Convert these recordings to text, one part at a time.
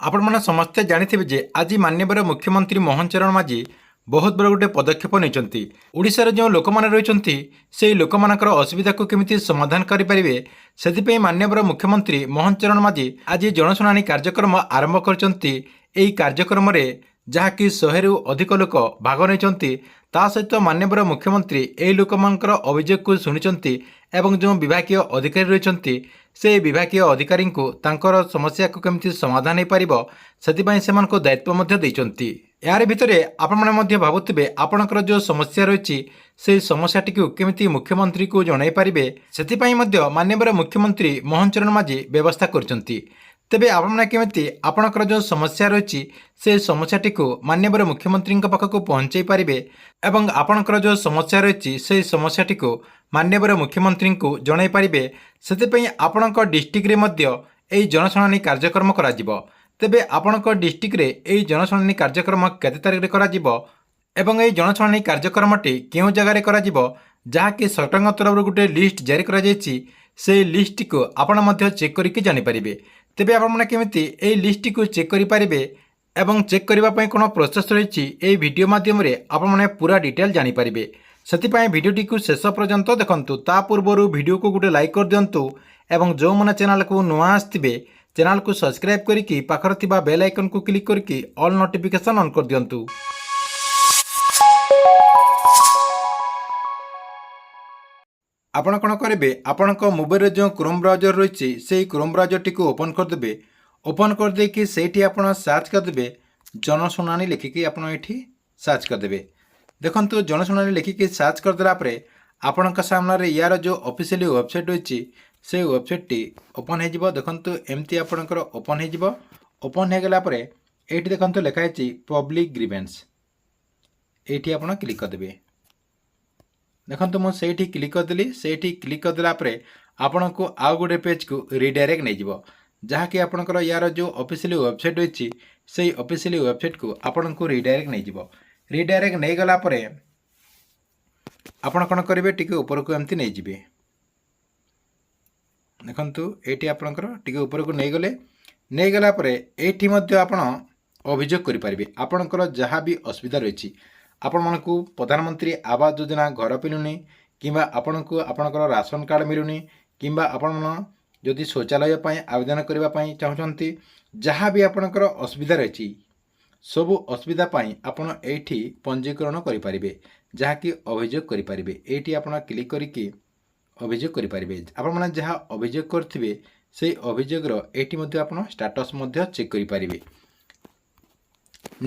ଆପଣମାନେ ସମସ୍ତେ ଜାଣିଥିବେ ଯେ ଆଜି ମାନ୍ୟବର ମୁଖ୍ୟମନ୍ତ୍ରୀ ମୋହନ ଚରଣ ମାଝୀ ବହୁତ ବଡ଼ ଗୋଟେ ପଦକ୍ଷେପ ନେଇଛନ୍ତି। ଓଡ଼ିଶାରେ ଯେଉଁ ଲୋକମାନେ ରହିଛନ୍ତି ସେହି ଲୋକମାନଙ୍କର ଅସୁବିଧାକୁ କେମିତି ସମାଧାନ କରିପାରିବେ ସେଥିପାଇଁ ମାନ୍ୟବର ମୁଖ୍ୟମନ୍ତ୍ରୀ ମୋହନ ଚରଣ ମାଝୀ ଆଜି ଜନଶୁଣାଣି କାର୍ଯ୍ୟକ୍ରମ ଆରମ୍ଭ କରିଛନ୍ତି। ଏହି କାର୍ଯ୍ୟକ୍ରମରେ ଯାହାକି 100ରୁ ଅଧିକ ଲୋକ ଭାଗ ନେଇଛନ୍ତି। ତା ସହିତ ମାନ୍ୟବର ମୁଖ୍ୟମନ୍ତ୍ରୀ ଏହି ଲୋକମାନଙ୍କର ଅଭିଯୋଗକୁ ଶୁଣିଛନ୍ତି ଏବଂ ଯେଉଁ ବିଭାଗୀୟ ଅଧିକାରୀ ରହିଛନ୍ତି ସେ ବିଭାଗୀୟ ଅଧିକାରୀଙ୍କୁ ତାଙ୍କର ସମସ୍ୟାକୁ କେମିତି ସମାଧାନ ହୋଇପାରିବ ସେଥିପାଇଁ ସେମାନଙ୍କୁ ଦାୟିତ୍ୱ ମଧ୍ୟ ଦେଇଛନ୍ତି। ଏହାର ଭିତରେ ଆପଣମାନେ ମଧ୍ୟ ଭାବୁଥିବେ ଆପଣଙ୍କର ଯେଉଁ ସମସ୍ୟା ରହିଛି ସେହି ସମସ୍ୟାଟିକୁ କେମିତି ମୁଖ୍ୟମନ୍ତ୍ରୀକୁ ଜଣାଇ ପାରିବେ ସେଥିପାଇଁ ମଧ୍ୟ ମାନ୍ୟବର ମୁଖ୍ୟମନ୍ତ୍ରୀ ମୋହନ ଚରଣ ମାଝୀ ବ୍ୟବସ୍ଥା କରିଛନ୍ତି। ତେବେ ଆପଣମାନେ କେମିତି ଆପଣଙ୍କର ଯେଉଁ ସମସ୍ୟା ରହିଛି ସେ ସମସ୍ୟାଟିକୁ ମାନ୍ୟବର ମୁଖ୍ୟମନ୍ତ୍ରୀଙ୍କ ପାଖକୁ ପହଞ୍ଚାଇ ପାରିବେ ଏବଂ ଆପଣଙ୍କର ଯେଉଁ ସମସ୍ୟା ରହିଛି ସେହି ସମସ୍ୟାଟିକୁ ମାନ୍ୟବର ମୁଖ୍ୟମନ୍ତ୍ରୀଙ୍କୁ ଜଣାଇ ପାରିବେ ସେଥିପାଇଁ ଆପଣଙ୍କ ଡିଷ୍ଟ୍ରିକ୍ଟରେ ମଧ୍ୟ ଏହି ଜନଶୁଣାଣି କାର୍ଯ୍ୟକ୍ରମ କରାଯିବ। ତେବେ ଆପଣଙ୍କ ଡିଷ୍ଟ୍ରିକ୍ଟରେ ଏହି ଜନଶୁଣାଣି କାର୍ଯ୍ୟକ୍ରମ କେତେ ତାରିଖରେ କରାଯିବ ଏବଂ ଏହି ଜନଶୁଣାଣି କାର୍ଯ୍ୟକ୍ରମଟି କେଉଁ ଜାଗାରେ କରାଯିବ ଯାହାକି ସରକାରଙ୍କ ତରଫରୁ ଗୋଟିଏ ଲିଷ୍ଟ ଜାରି କରାଯାଇଛି ସେହି ଲିଷ୍ଟଟିକୁ ଆପଣ ମଧ୍ୟ ଚେକ୍ କରିକି ଜାଣିପାରିବେ। ତେବେ ଆପଣମାନେ କେମିତି ଏହି ଲିଷ୍ଟଟିକୁ ଚେକ୍ କରିପାରିବେ ଏବଂ ଚେକ୍ କରିବା ପାଇଁ କ'ଣ ପ୍ରୋସେସ୍ ରହିଛି ଏହି ଭିଡ଼ିଓ ମାଧ୍ୟମରେ ଆପଣମାନେ ପୁରା ଡିଟେଲ୍ ଜାଣିପାରିବେ। ସେଥିପାଇଁ ଭିଡ଼ିଓଟିକୁ ଶେଷ ପର୍ଯ୍ୟନ୍ତ ଦେଖନ୍ତୁ। ତା ପୂର୍ବରୁ ଭିଡ଼ିଓକୁ ଗୋଟେ ଲାଇକ୍ କରିଦିଅନ୍ତୁ ଏବଂ ଯେଉଁମାନେ ଚ୍ୟାନେଲକୁ ନୂଆ ଆସିଥିବେ ଚ୍ୟାନେଲକୁ ସବସ୍କ୍ରାଇବ୍ କରିକି ପାଖରେ ଥିବା ବେଲ୍ ଆଇକନ୍କୁ କ୍ଲିକ୍ କରିକି ଅଲ୍ ନୋଟିଫିକେସନ୍ ଅନ୍ କରିଦିଅନ୍ତୁ। ଆପଣ କ'ଣ କରିବେ ଆପଣଙ୍କ ମୋବାଇଲରେ ଯେଉଁ କ୍ରୋମ୍ ବ୍ରାଉଜର ରହିଛି ସେହି କ୍ରୋମ୍ ବ୍ରାଉଜରଟିକୁ ଓପନ୍ କରିଦେବେ। ଓପନ୍ କରିଦେଇକି ସେଇଠି ଆପଣ ସର୍ଚ୍ଚ କରିଦେବେ ଜନଶୁଣାଣି ଲେଖିକି ଆପଣ ଏଠି ସର୍ଚ୍ଚ କରିଦେବେ। ଦେଖନ୍ତୁ ଜନଶୁଣାଣି ଲେଖିକି ସର୍ଚ୍ଚ କରିଦେଲା ପରେ ଆପଣଙ୍କ ସାମ୍ନାରେ ୟାର ଯେଉଁ ଅଫିସିଆଲି ୱେବସାଇଟ୍ ରହିଛି সেই ୱେବସାଇଟ୍ଟି ଓପନ୍ ହୋଇଯିବ। ଦେଖନ୍ତୁ ଏମିତି ଆପଣଙ୍କର ଓପନ୍ ହୋଇଯିବ। ଓପନ୍ ହୋଇଗଲା ପରେ ଏଇଠି ଦେଖନ୍ତୁ ଲେଖା ହେଇଛି ପବ୍ଲିକ୍ ଗ୍ରିଭେନ୍ସ, ଏଇଠି ଆପଣ କ୍ଲିକ୍ କରିଦେବେ। ଦେଖନ୍ତୁ ମୁଁ ସେଇଠି କ୍ଲିକ୍ କରିଦେଲି। ସେଇଠି କ୍ଲିକ୍ କରିଦେଲା ପରେ ଆପଣଙ୍କୁ ଆଉ ଗୋଟେ ପେଜ୍କୁ ରିଡାଇରେକ୍ଟ ନେଇଯିବ ଯାହାକି ଆପଣଙ୍କର ୟାର ଯେଉଁ ଅଫିସିଆଲି ୱେବସାଇଟ୍ ରହିଛି ସେହି ଅଫିସିଆଲି ୱେବସାଇଟ୍କୁ ଆପଣଙ୍କୁ ରିଡାଇରେକ୍ଟ ନେଇଯିବ। ରିଡାଇରେକ୍ଟ ନେଇଗଲା ପରେ ଆପଣ କ'ଣ କରିବେ ଟିକେ ଉପରକୁ ଏମିତି ନେଇଯିବେ। ଦେଖନ୍ତୁ ଏଇଠି ଆପଣଙ୍କର ଟିକେ ଉପରକୁ ନେଇଗଲା ପରେ ଏଇଠି ମଧ୍ୟ ଆପଣ ଅଭିଯୋଗ କରିପାରିବେ ଆପଣଙ୍କର ଯାହା ବି ଅସୁବିଧା ରହିଛି। ଆପଣମାନଙ୍କୁ ପ୍ରଧାନମନ୍ତ୍ରୀ ଆବାସ ଯୋଜନା ଘର ମିଳୁନି କିମ୍ବା ଆପଣଙ୍କୁ ଆପଣଙ୍କର ରାସନ କାର୍ଡ଼ ମିଳୁନି କିମ୍ବା ଆପଣ ଯଦି ଶୌଚାଳୟ ପାଇଁ ଆବେଦନ କରିବା ପାଇଁ ଚାହୁଁଛନ୍ତି ଯାହା ବି ଆପଣଙ୍କର ଅସୁବିଧା ରହିଛି ସବୁ ଅସୁବିଧା ପାଇଁ ଆପଣ ଏଇଠି ପଞ୍ଜୀକରଣ କରିପାରିବେ ଯାହାକି ଅଭିଯୋଗ କରିପାରିବେ। ଏଇଠି ଆପଣ କ୍ଲିକ୍ କରିକି ଅଭିଯୋଗ କରିପାରିବେ। ଆପଣମାନେ ଯାହା ଅଭିଯୋଗ କରିଥିବେ ସେହି ଅଭିଯୋଗର ଏଇଠି ମଧ୍ୟ ଆପଣ ଷ୍ଟାଟସ୍ ମଧ୍ୟ ଚେକ୍ କରିପାରିବେ।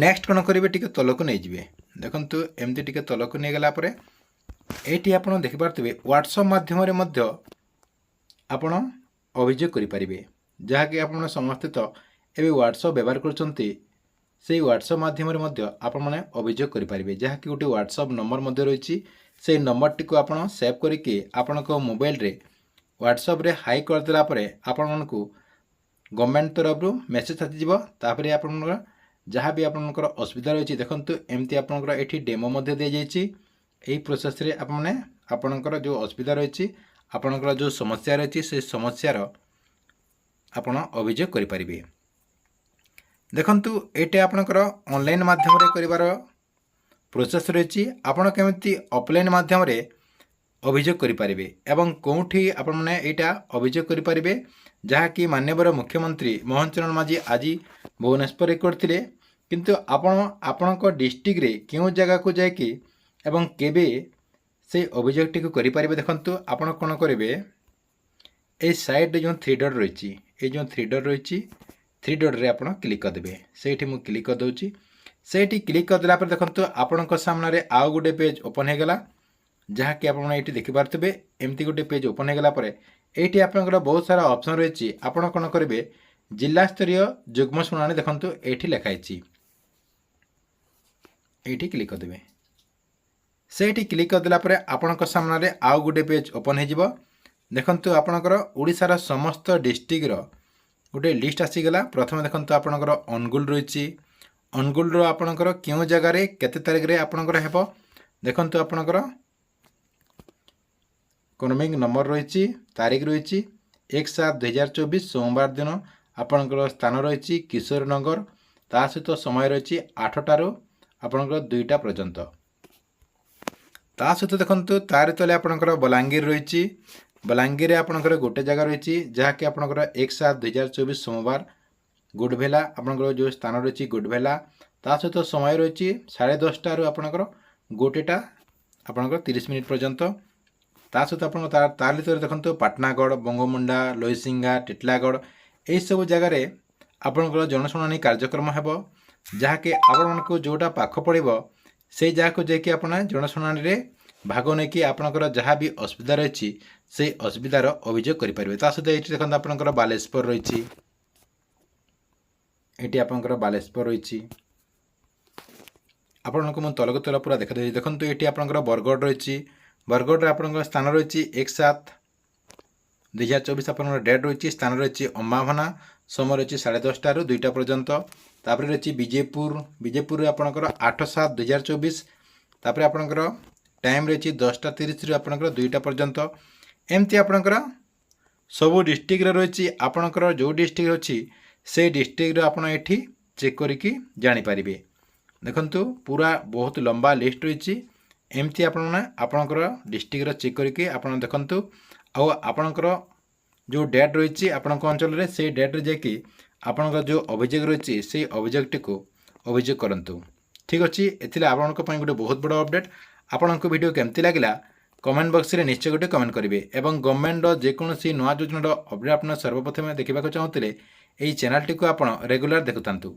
ନେକ୍ସଟ କ'ଣ କରିବେ ଟିକେ ତଳକୁ ନେଇଯିବେ। ଦେଖନ୍ତୁ ଏମିତି ଟିକେ ତଳକୁ ନେଇଗଲା ପରେ ଏଇଠି ଆପଣ ଦେଖିପାରୁଥିବେ ହ୍ୱାଟ୍ସଆପ୍ ମାଧ୍ୟମରେ ମଧ୍ୟ ଆପଣ ଅଭିଯୋଗ କରିପାରିବେ ଯାହାକି ଆପଣ ସମସ୍ତେ ତ ଏବେ ହ୍ୱାଟ୍ସଆପ୍ ବ୍ୟବହାର କରୁଛନ୍ତି। ସେହି ହ୍ୱାଟ୍ସଆପ୍ ମାଧ୍ୟମରେ ମଧ୍ୟ ଆପଣମାନେ ଅଭିଯୋଗ କରିପାରିବେ ଯାହାକି ଗୋଟେ ହ୍ୱାଟ୍ସଆପ୍ ନମ୍ବର ମଧ୍ୟ ରହିଛି। ସେହି ନମ୍ବରଟିକୁ ଆପଣ ସେଭ୍ କରିକି ଆପଣଙ୍କ ମୋବାଇଲରେ ହ୍ୱାଟ୍ସଆପ୍ରେ ହାଇ କରିଦେଲା ପରେ ଆପଣମାନଙ୍କୁ ଗଭର୍ଣ୍ଣମେଣ୍ଟ ତରଫରୁ ମେସେଜ୍ ଆସିଯିବ। ତାପରେ ଆପଣଙ୍କର ଯାହା ବି ଆପଣଙ୍କର ଅସୁବିଧା ରହିଛି ଦେଖନ୍ତୁ ଏମିତି ଆପଣଙ୍କର ଏଠି ଡେମୋ ମଧ୍ୟ ଦିଆଯାଇଛି। ଏହି ପ୍ରୋସେସ୍ରେ ଆପଣମାନେ ଆପଣଙ୍କର ଯେଉଁ ଅସୁବିଧା ରହିଛି ଆପଣଙ୍କର ଯେଉଁ ସମସ୍ୟା ରହିଛି ସେ ସମସ୍ୟାର ଆପଣ ଅଭିଯୋଗ କରିପାରିବେ। ଦେଖନ୍ତୁ ଏଇଟା ଆପଣଙ୍କର ଅନଲାଇନ୍ ମାଧ୍ୟମରେ କରିବାର ପ୍ରୋସେସ୍ ରହିଛି। ଆପଣ କେମିତି ଅଫଲାଇନ୍ ମାଧ୍ୟମରେ ଅଭିଯୋଗ କରିପାରିବେ ଏବଂ କେଉଁଠି ଆପଣମାନେ ଏଇଟା ଅଭିଯୋଗ କରିପାରିବେ ଯାହାକି ମାନ୍ୟବର ମୁଖ୍ୟମନ୍ତ୍ରୀ ମୋହନ ଚରଣ ମାଝୀ ଆଜି ଭୁବନେଶ୍ୱରରେ କରିଥିଲେ। କିନ୍ତୁ ଆପଣ ଆପଣଙ୍କ ଡିଷ୍ଟ୍ରିକ୍ଟରେ କେଉଁ ଜାଗାକୁ ଯାଇକି ଏବଂ କେବେ ସେଇ ଅଭିଯୋଗଟିକୁ କରିପାରିବେ। ଦେଖନ୍ତୁ ଆପଣ କ'ଣ କରିବେ এই ସାଇଡ଼୍ରେ ଯେଉଁ 3 ଡଟ୍ ରହିଛି এই ଯେଉଁ 3 ଡଟ୍ ରହିଛି 3 ଡଟ୍ରେ ଆପଣ କ୍ଲିକ୍ କରିଦେବେ। ସେଇଠି ମୁଁ କ୍ଲିକ୍ କରିଦେଉଛି। ସେଇଠି କ୍ଲିକ୍ କରିଦେଲା ପରେ ଦେଖନ୍ତୁ ଆପଣଙ୍କ ସାମ୍ନାରେ ଆଉ ଗୋଟେ ପେଜ୍ ଓପନ୍ ହୋଇଗଲା ଯାହାକି ଆପଣ ଏଇଠି ଦେଖିପାରୁଥିବେ। ଏମିତି ଗୋଟେ ପେଜ୍ ଓପନ୍ ହୋଇଗଲା ପରେ ଏଇଠି ଆପଣଙ୍କର ବହୁତ ସାରା ଅପସନ୍ ରହିଛି। ଆପଣ କ'ଣ କରିବେ ଜିଲ୍ଲା ସ୍ତରୀୟ ଯୁଗ୍ମ ଶୁଣାଣି ଦେଖନ୍ତୁ ଏଇଠି ଲେଖା ହେଇଛି, এইটি ক্লিକ୍ କରିଦେବେ। ସେଇଠି କ୍ଲିକ୍ କରିଦେଲା ପରେ ଆପଣଙ୍କ ସାମ୍ନାରେ ଆଉ ଗୋଟେ ପେଜ୍ ଓପନ୍ ହୋଇଯିବ। ଦେଖନ୍ତୁ ଆପଣଙ୍କର ଓଡ଼ିଶାର ସମସ୍ତ ଡିଷ୍ଟ୍ରିକ୍ଟର ଗୋଟେ ଲିଷ୍ଟ ଆସିଗଲା। ପ୍ରଥମେ ଦେଖନ୍ତୁ ଆପଣଙ୍କର ଅନୁଗୁଳ ରହିଛି। ଅନୁଗୁଳର ଆପଣଙ୍କର କେଉଁ ଜାଗାରେ କେତେ ତାରିଖରେ ଆପଣଙ୍କର ହେବ ଦେଖନ୍ତୁ ଆପଣଙ୍କର କ୍ରମିକ ନମ୍ବର ରହିଛି, ତାରିଖ ରହିଛି 1/7/2024 ସୋମବାର ଦିନ ଆପଣଙ୍କର ସ୍ଥାନ ରହିଛି କିଶୋରନଗର, ତା ସହିତ ସମୟ ରହିଛି 8ଟାରୁ ଆପଣଙ୍କର 2ଟା ପର୍ଯ୍ୟନ୍ତ। ତା ସହିତ ଦେଖନ୍ତୁ ତାରି ତଳେ ଆପଣଙ୍କର ବଲାଙ୍ଗୀର ରହିଛି। ବଲାଙ୍ଗୀରରେ ଆପଣଙ୍କର ଗୋଟେ ଜାଗା ରହିଛି ଯାହାକି ଆପଣଙ୍କର 1/7/2024 ସୋମବାର ଗୁଡ଼ଭେଲା ଆପଣଙ୍କର ଯେଉଁ ସ୍ଥାନ ରହିଛି ଗୁଡ଼ଭେଲା, ତା ସହିତ ସମୟ ରହିଛି 10:30ଟାରୁ ଆପଣଙ୍କର 1ଟା ଆପଣଙ୍କର 30 ମିନିଟ୍ ପର୍ଯ୍ୟନ୍ତ। ତା ସହିତ ଆପଣଙ୍କ ତା ଭିତରେ ଦେଖନ୍ତୁ ପାଟନାଗଡ଼, ବଙ୍ଗମୁଣ୍ଡା, ଲଇସିଙ୍ଗା, ଟିଟଲାଗଡ଼ ଏହିସବୁ ଜାଗାରେ ଆପଣଙ୍କର ଜନଶୁଣାଣି କାର୍ଯ୍ୟକ୍ରମ ହେବ, ଯାହାକି ଆପଣମାନଙ୍କୁ ଯେଉଁଟା ପାଖ ପଡ଼ିବ ସେଇ ଜାଗାକୁ ଯାଇକି ଆପଣ ଜନଶୁଣାଣିରେ ଭାଗ ନେଇକି ଆପଣଙ୍କର ଯାହା ବି ଅସୁବିଧା ରହିଛି ସେଇ ଅସୁବିଧାର ଅଭିଯୋଗ କରିପାରିବେ। ତା ସହିତ ଏଇଠି ଦେଖନ୍ତୁ ଆପଣଙ୍କର ବାଲେଶ୍ୱର ରହିଛି, ଏଠି ଆପଣଙ୍କର ବାଲେଶ୍ୱର ରହିଛି। ଆପଣଙ୍କୁ ମୁଁ ତଳକୁ ତଳ ପୁରା ଦେଖାଦେଉଛି। ଦେଖନ୍ତୁ ଏଠି ଆପଣଙ୍କର ବରଗଡ଼ ରହିଛି। ବରଗଡ଼ରେ ଆପଣଙ୍କର ସ୍ଥାନ ରହିଛି 1/7/2024 ଆପଣଙ୍କର ଡେଟ୍ ରହିଛି, ସ୍ଥାନ ରହିଛି ଅମ୍ବାଭନା, ସମୟ ରହିଛି 10:30ଟାରୁ 2ଟା ପର୍ଯ୍ୟନ୍ତ। ତାପରେ ରହିଛି ବିଜେପୁରରେ ଆପଣଙ୍କର 8/7/2024, ତାପରେ ଆପଣଙ୍କର ଟାଇମ୍ ରହିଛି 10:30ରୁ ଆପଣଙ୍କର 2ଟା ପର୍ଯ୍ୟନ୍ତ। ଏମିତି ଆପଣଙ୍କର ସବୁ ଡିଷ୍ଟ୍ରିକ୍ଟରେ ରହିଛି। ଆପଣଙ୍କର ଯେଉଁ ଡିଷ୍ଟ୍ରିକ୍ଟ ଅଛି ସେଇ ଡିଷ୍ଟ୍ରିକ୍ଟର ଆପଣ ଏଠି ଚେକ୍ କରିକି ଜାଣିପାରିବେ। ଦେଖନ୍ତୁ ପୁରା ବହୁତ ଲମ୍ବା ଲିଷ୍ଟ ରହିଛି। ଏମିତି ଆପଣଙ୍କର ଡିଷ୍ଟ୍ରିକ୍ଟର ଚେକ୍ କରିକି ଆପଣ ଦେଖନ୍ତୁ, ଆଉ ଆପଣଙ୍କର ଯେଉଁ ଡେଟ୍ ରହିଛି ଆପଣଙ୍କ ଅଞ୍ଚଳରେ ସେଇ ଡେଟ୍ରେ ଯାଇକି ଆପଣଙ୍କର ଯେଉଁ ଅଭିଯୋଗ ରହିଛି ସେଇ ଅଭିଯୋଗଟିକୁ ଅଭିଯୋଗ କରନ୍ତୁ। ଠିକ୍ ଅଛି, ଏଥିରେ ଆପଣଙ୍କ ପାଇଁ ଗୋଟେ ବହୁତ ବଡ଼ ଅପଡ଼େଟ୍। ଆପଣଙ୍କ ଭିଡ଼ିଓ କେମିତି ଲାଗିଲା କମେଣ୍ଟ ବକ୍ସରେ ନିଶ୍ଚୟ ଗୋଟେ କମେଣ୍ଟ କରିବେ, ଏବଂ ଗଭର୍ଣ୍ଣମେଣ୍ଟର ଯେକୌଣସି ନୂଆ ଯୋଜନାର ଅପଡ଼େଟ୍ ଆପଣ ସର୍ବପ୍ରଥମେ ଦେଖିବାକୁ ଚାହୁଁଥିଲେ ଏହି ଚ୍ୟାନେଲଟିକୁ ଆପଣ ରେଗୁଲାର ଦେଖୁଥାନ୍ତୁ।